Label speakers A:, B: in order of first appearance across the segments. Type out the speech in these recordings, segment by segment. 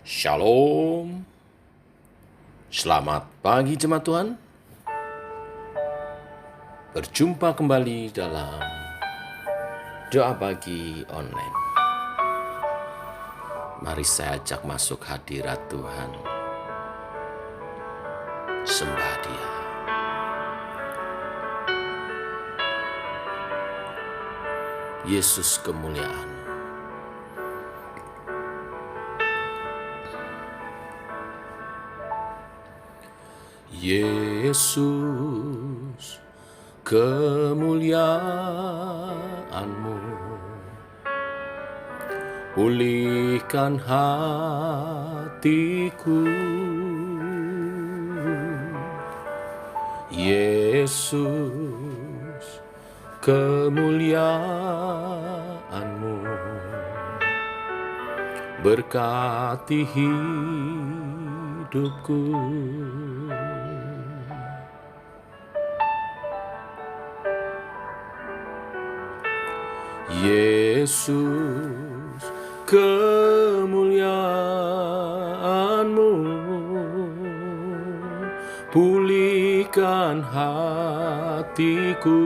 A: Shalom. Selamat pagi jemaat Tuhan. Berjumpa kembali dalam doa pagi online. Mari saya ajak masuk hadirat Tuhan. Sembah Dia. Yesus kemuliaan. Yesus, kemuliaan-Mu pulihkan hatiku. Yesus, kemuliaan-Mu berkati hidupku. Yesus, kemuliaan-Mu pulihkan hatiku.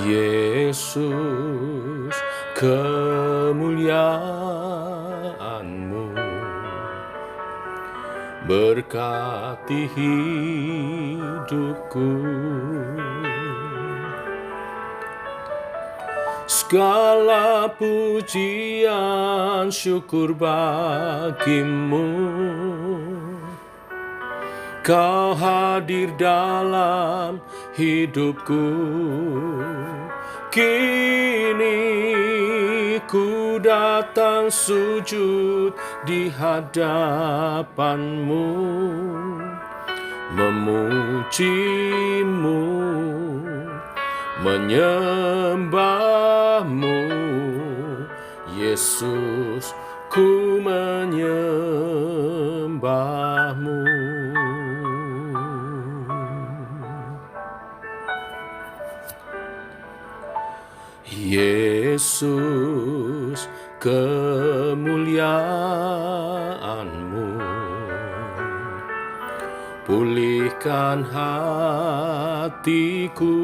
A: Yesus, kemuliaan-Mu berkati hidupku. Segala pujian syukur bagi-Mu, Kau hadir dalam hidupku. Kini ku datang sujud di hadapan-Mu, memuji-Mu, menyembah-Mu. Yesus, ku menyembah-Mu. Yesus, kemuliaan-Mu pulihkan hatiku.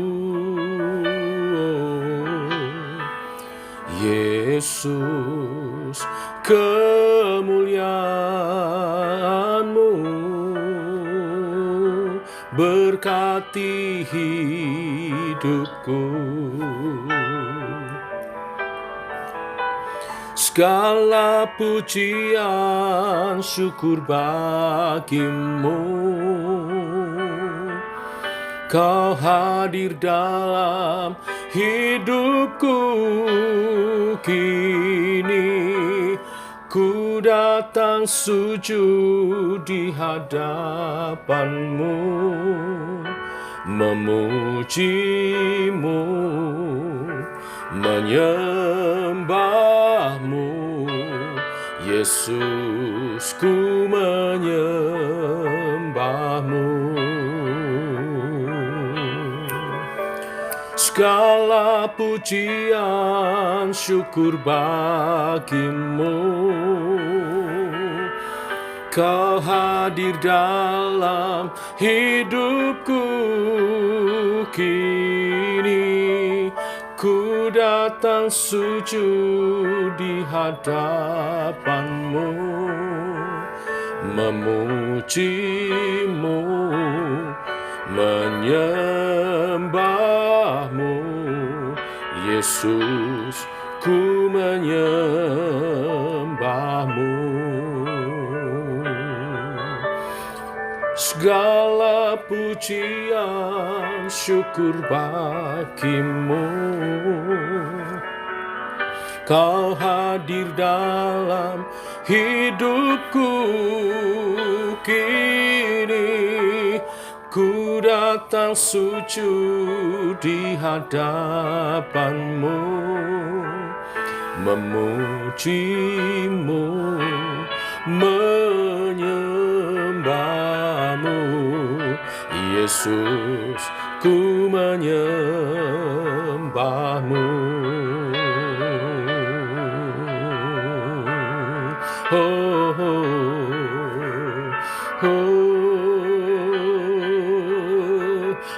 A: Yesus, kemuliaan-Mu berkati hidupku. Segala pujian syukur bagi-Mu, Kau hadir dalam hidupku. Kini ku datang sujud di hadapan-Mu, memuji-Mu, menyembah-Mu. Yesus, ku menyembah-Mu. Segala pujian syukur bagi-Mu, Kau hadir dalam hidupku. Kini ku datang sujud di hadapan-Mu, memuji-Mu, menyembah-Mu. Yesus, ku menyembah-Mu. Segala pujian syukur bagi-Mu, Kau hadir dalam hidupku. Kini ku datang sujud di hadapan-Mu, memuji-Mu, menyembah-Mu. Yesus, ku menyembah-Mu. oh, oh, oh,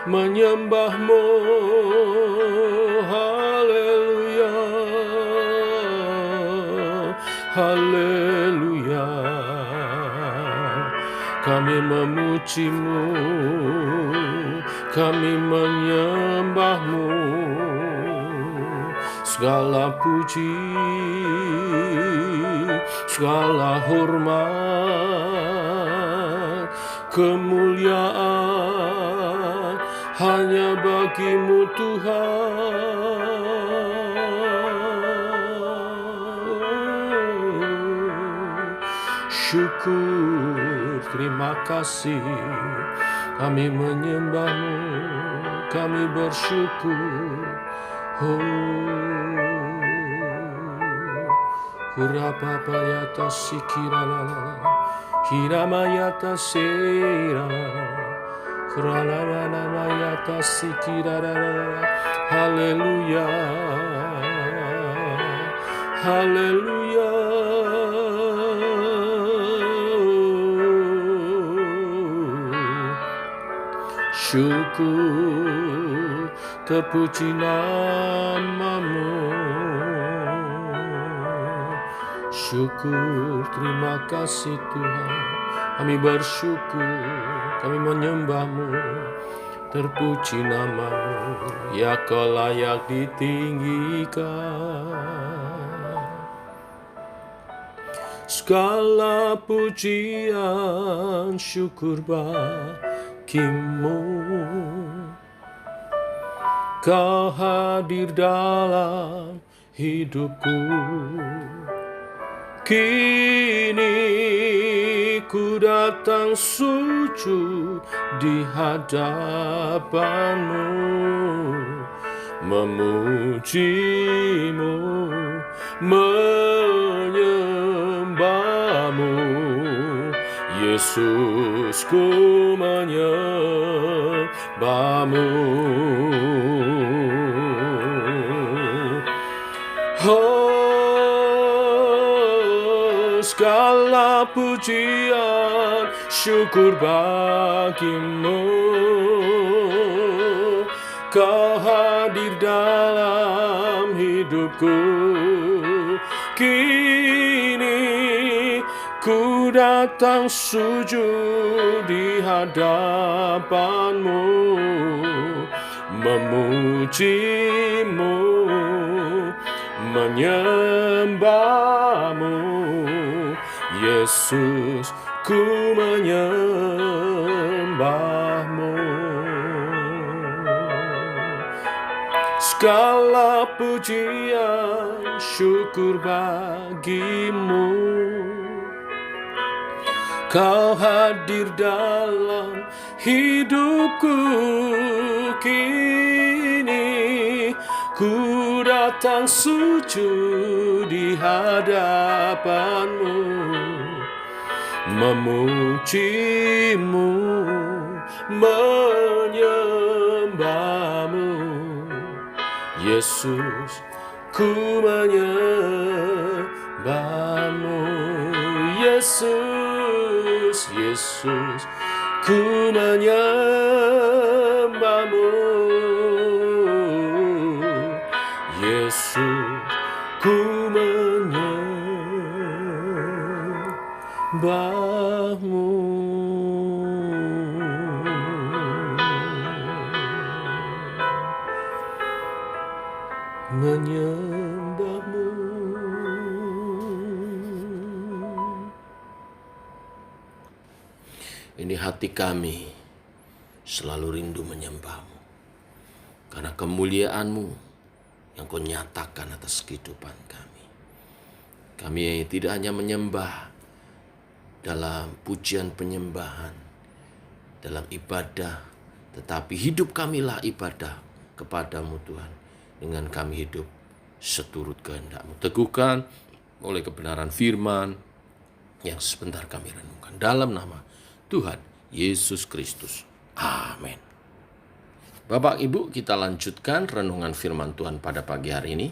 A: menyembahmu, haleluya, haleluya, kami memujimu, kami menyembahmu, segala puji, segala hormat, kemuliaan hanya bagimu Tuhan. Syukur, terima kasih, kami menyembahmu, kami bersyukur. Hurapapayata sikirala, hiramayata seira, huralamayata sikirala, haleluya, haleluya. Syukur, terpuji namamu. Syukur, terima kasih Tuhan. Kami bersyukur, kami menyembahmu. Terpuji namamu, ya Kau layak ditinggikan. Segala pujian syukur bagimu. Kau hadir dalam hidupku. Kini ku datang sujud di hadapanmu, memujimu, menyembahmu. Yesus, ku menyembahmu. Segala pujian syukur bagimu. Kau hadir dalam hidupku. Kini ku datang sujud di hadapanmu, memujimu, menyembahmu. Yesus, ku menyembahmu. Segala pujian syukur bagimu. Kau hadir dalam hidupku. Kini ku datang sujud di hadapanmu, memujimu, menyembahmu. Yesus, ku menyembahmu. Yesus, Yesus, ku menyembahmu. Yesus, ku menyembahmu. Menyembahmu. Ini hati kami selalu rindu menyembahmu, karena kemuliaan-Mu yang Kau nyatakan atas kehidupan kami. Kami tidak hanya menyembah dalam pujian penyembahan, dalam ibadah, tetapi hidup kamilah ibadah kepadamu Tuhan. Dengan kami hidup seturut kehendak-Mu. Teguhkan oleh kebenaran firman yang sebentar kami renungkan. Dalam nama Tuhan Yesus Kristus. Amin. Bapak Ibu, kita lanjutkan renungan firman Tuhan pada pagi hari ini.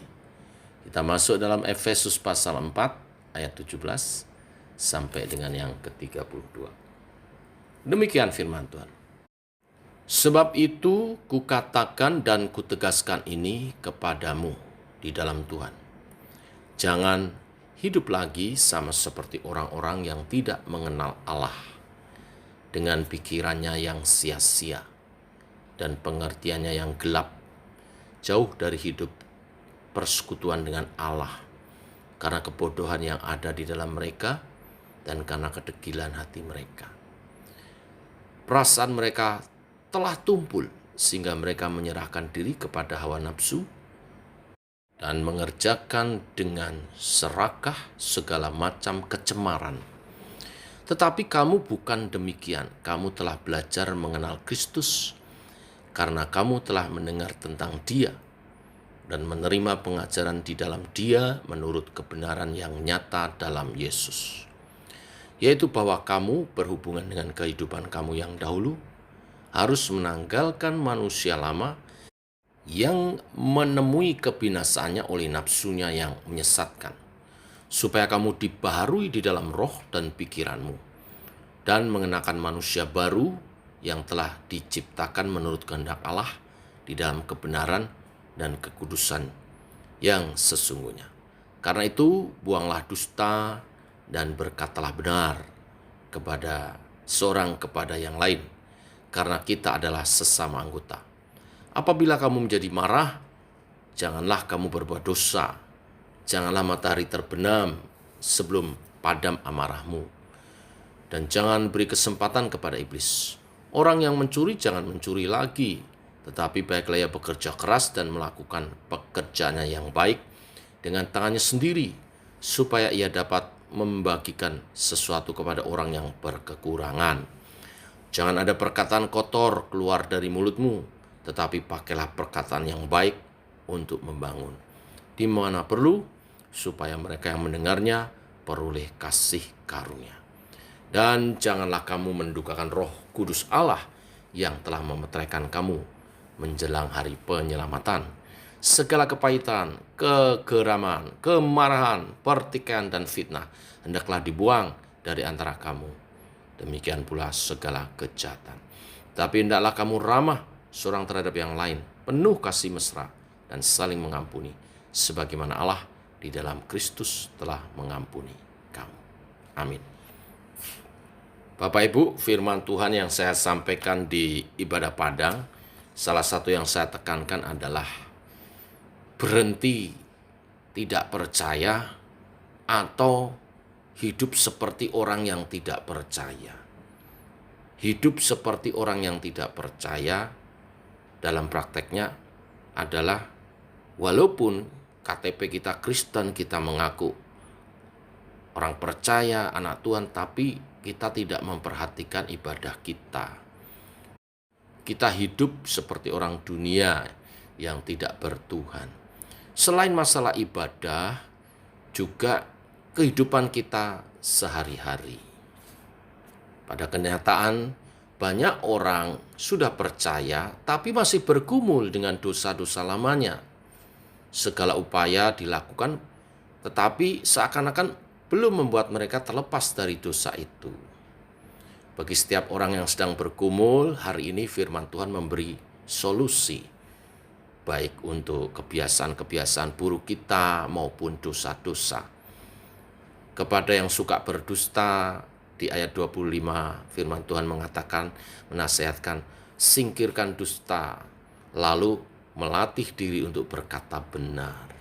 A: Kita masuk dalam Efesus pasal 4 ayat 17. sampai dengan yang ke-32. Demikian firman Tuhan. Sebab itu kukatakan dan kutegaskan ini kepadamu di dalam Tuhan. Jangan hidup lagi sama seperti orang-orang yang tidak mengenal Allah, dengan pikirannya yang sia-sia dan pengertiannya yang gelap, jauh dari hidup persekutuan dengan Allah, karena kebodohan yang ada di dalam mereka dan karena kedegilan hati mereka. Perasaan mereka telah tumpul sehingga mereka menyerahkan diri kepada hawa nafsu dan mengerjakan dengan serakah segala macam kecemaran. Tetapi kamu bukan demikian. Kamu telah belajar mengenal Kristus karena kamu telah mendengar tentang Dia dan menerima pengajaran di dalam Dia menurut kebenaran yang nyata dalam Yesus, yaitu bahwa kamu berhubungan dengan kehidupan kamu yang dahulu harus menanggalkan manusia lama yang menemui kebinasaannya oleh nafsunya yang menyesatkan, supaya kamu dibaharui di dalam roh dan pikiranmu, dan mengenakan manusia baru yang telah diciptakan menurut kehendak Allah di dalam kebenaran dan kekudusan yang sesungguhnya. Karena itu, buanglah dusta dan berkatalah benar kepada seorang kepada yang lain, karena kita adalah sesama anggota. Apabila kamu menjadi marah, janganlah kamu berbuat dosa. Janganlah matahari terbenam sebelum padam amarahmu. Dan jangan beri kesempatan kepada iblis. Orang yang mencuri jangan mencuri lagi, tetapi baiklah ia bekerja keras dan melakukan pekerjaannya yang baik dengan tangannya sendiri, supaya ia dapat membagikan sesuatu kepada orang yang berkekurangan. Jangan ada perkataan kotor keluar dari mulutmu, tetapi pakailah perkataan yang baik untuk membangun, di mana perlu, supaya mereka yang mendengarnya peroleh kasih karunia. Dan janganlah kamu mendukakan Roh Kudus Allah yang telah memeteraikan kamu menjelang hari penyelamatan. Segala kepahitan, kegeraman, kemarahan, pertikaian, dan fitnah hendaklah dibuang dari antara kamu. Demikian pula segala kejahatan. Tapi hendaklah kamu ramah seorang terhadap yang lain, penuh kasih mesra dan saling mengampuni, sebagaimana Allah di dalam Kristus telah mengampuni kamu. Amin. Bapak Ibu, firman Tuhan yang saya sampaikan di ibadah Padang, salah satu yang saya tekankan adalah berhenti tidak percaya atau hidup seperti orang yang tidak percaya. Hidup seperti orang yang tidak percaya dalam prakteknya adalah walaupun KTP kita Kristen, kita mengaku orang percaya, anak Tuhan, tapi kita tidak memperhatikan ibadah kita. Kita hidup seperti orang dunia yang tidak bertuhan. Selain masalah ibadah, juga kehidupan kita sehari-hari. Pada kenyataan, banyak orang sudah percaya tapi masih bergumul dengan dosa-dosa lamanya. Segala upaya dilakukan tetapi seakan-akan belum membuat mereka terlepas dari dosa itu. Bagi setiap orang yang sedang bergumul, hari ini firman Tuhan memberi solusi, baik untuk kebiasaan-kebiasaan buruk kita maupun dosa-dosa. Kepada yang suka berdusta, di ayat 25 firman Tuhan mengatakan, menasihatkan, singkirkan dusta, lalu melatih diri untuk berkata benar.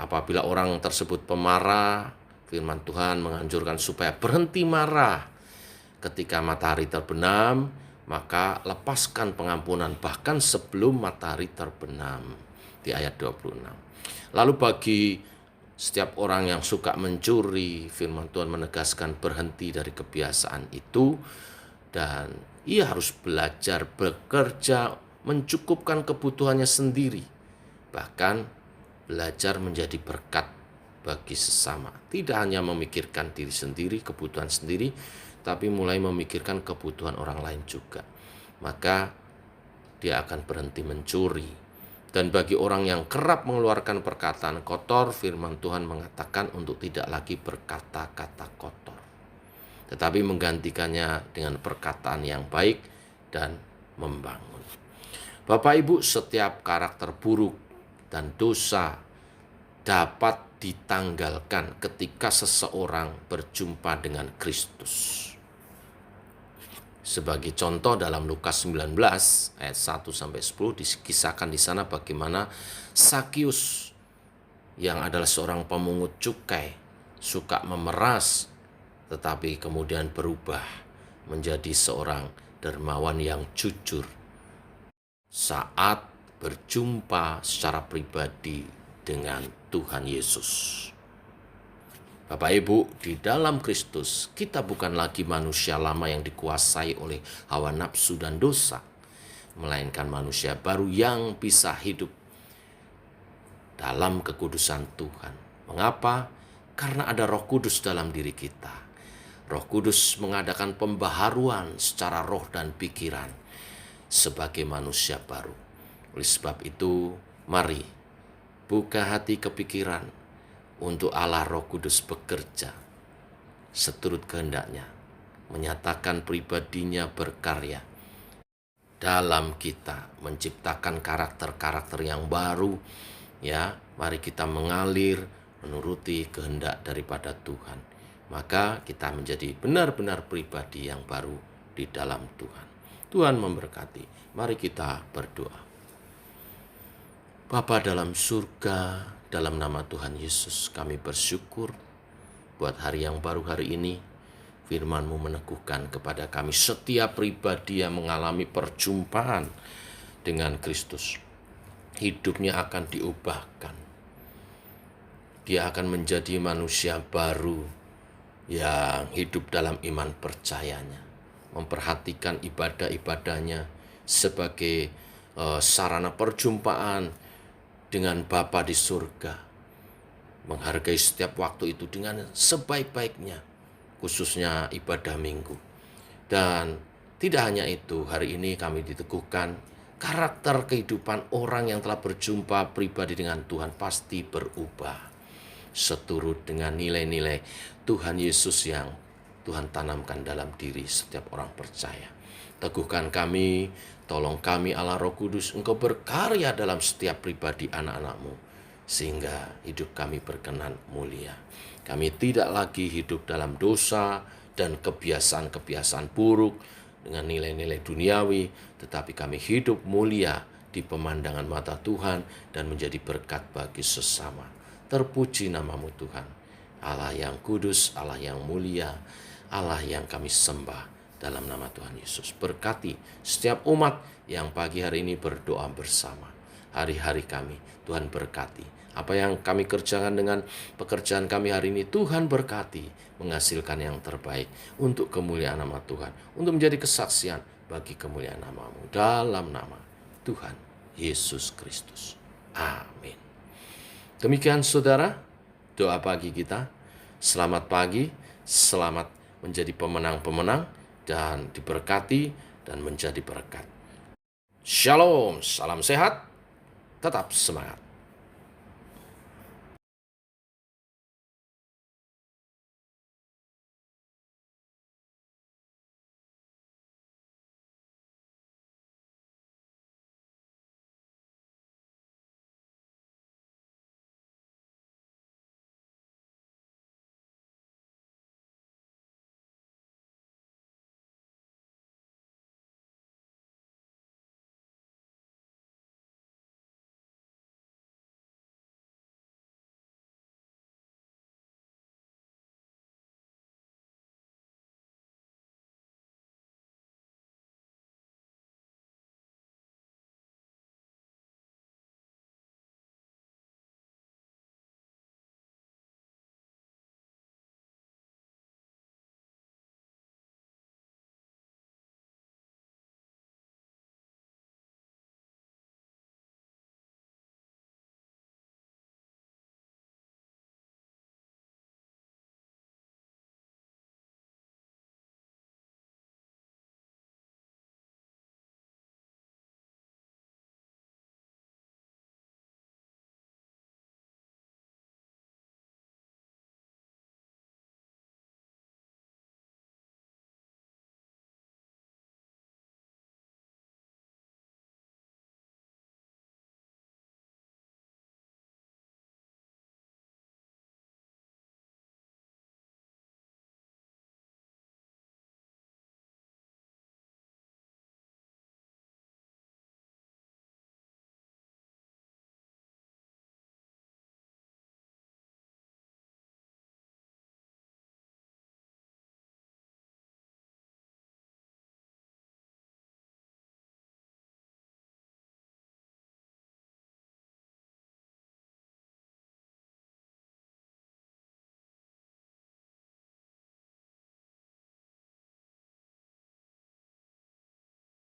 A: Apabila orang tersebut pemarah, firman Tuhan menganjurkan supaya berhenti marah. Ketika matahari terbenam, maka lepaskan pengampunan bahkan sebelum matahari terbenam, di ayat 26. Lalu bagi setiap orang yang suka mencuri, firman Tuhan menegaskan berhenti dari kebiasaan itu, dan ia harus belajar bekerja mencukupkan kebutuhannya sendiri, bahkan belajar menjadi berkat bagi sesama. Tidak hanya memikirkan diri sendiri, kebutuhan sendiri, tapi mulai memikirkan kebutuhan orang lain juga. Maka dia akan berhenti mencuri, Dan bagi orang yang kerap mengeluarkan perkataan kotor, firman Tuhan mengatakan untuk tidak lagi berkata-kata kotor, tetapi menggantikannya dengan perkataan yang baik dan membangun. Bapak Ibu, setiap karakter buruk dan dosa dapat ditanggalkan ketika seseorang berjumpa dengan Kristus. Sebagai contoh dalam Lukas 19 ayat 1-10 dikisahkan di sana bagaimana Sakius yang adalah seorang pemungut cukai, suka memeras, tetapi kemudian berubah menjadi seorang dermawan yang jujur saat berjumpa secara pribadi dengan Tuhan Yesus. Bapak Ibu, di dalam Kristus kita bukan lagi manusia lama yang dikuasai oleh hawa nafsu dan dosa, melainkan manusia baru yang bisa hidup dalam kekudusan Tuhan. Mengapa? Karena ada Roh Kudus dalam diri kita. Roh Kudus mengadakan pembaharuan secara roh dan pikiran sebagai manusia baru. Oleh sebab itu, mari buka hati kepikiran untuk Allah Roh Kudus bekerja seturut kehendaknya, menyatakan pribadinya berkarya dalam kita, menciptakan karakter-karakter yang baru. Ya, mari kita mengalir menuruti kehendak daripada Tuhan. Maka kita menjadi benar-benar pribadi yang baru di dalam Tuhan. Tuhan memberkati. Mari kita berdoa. Bapa dalam surga, dalam nama Tuhan Yesus kami bersyukur buat hari yang baru hari ini. Firman-Mu meneguhkan kepada kami setiap pribadi yang mengalami perjumpaan dengan Kristus, hidupnya akan diubahkan. Dia akan menjadi manusia baru yang hidup dalam iman percayanya, memperhatikan ibadah-ibadahnya sebagai sarana perjumpaan dengan Bapa di surga, menghargai setiap waktu itu dengan sebaik-baiknya, khususnya ibadah minggu. Dan tidak hanya itu, hari ini kami diteguhkan karakter kehidupan orang yang telah berjumpa pribadi dengan Tuhan pasti berubah seturut dengan nilai-nilai Tuhan Yesus yang Tuhan tanamkan dalam diri setiap orang percaya. Teguhkan kami, tolong kami Allah Roh Kudus, Engkau berkarya dalam setiap pribadi anak-anak-Mu, sehingga hidup kami berkenan mulia. Kami tidak lagi hidup dalam dosa dan kebiasaan-kebiasaan buruk dengan nilai-nilai duniawi, tetapi kami hidup mulia di pemandangan mata Tuhan dan menjadi berkat bagi sesama. Terpuji nama-Mu Tuhan, Allah yang kudus, Allah yang mulia, Allah yang kami sembah. Dalam nama Tuhan Yesus, berkati setiap umat yang pagi hari ini berdoa bersama. Hari-hari kami, Tuhan berkati. Apa yang kami kerjakan dengan pekerjaan kami hari ini, Tuhan berkati. Menghasilkan yang terbaik untuk kemuliaan nama Tuhan. Untuk menjadi kesaksian bagi kemuliaan nama-Mu. Dalam nama Tuhan Yesus Kristus. Amin. Demikian saudara, doa pagi kita. Selamat pagi, selamat menjadi pemenang-pemenang, dan diberkati dan menjadi berkat. Shalom, salam sehat, tetap semangat.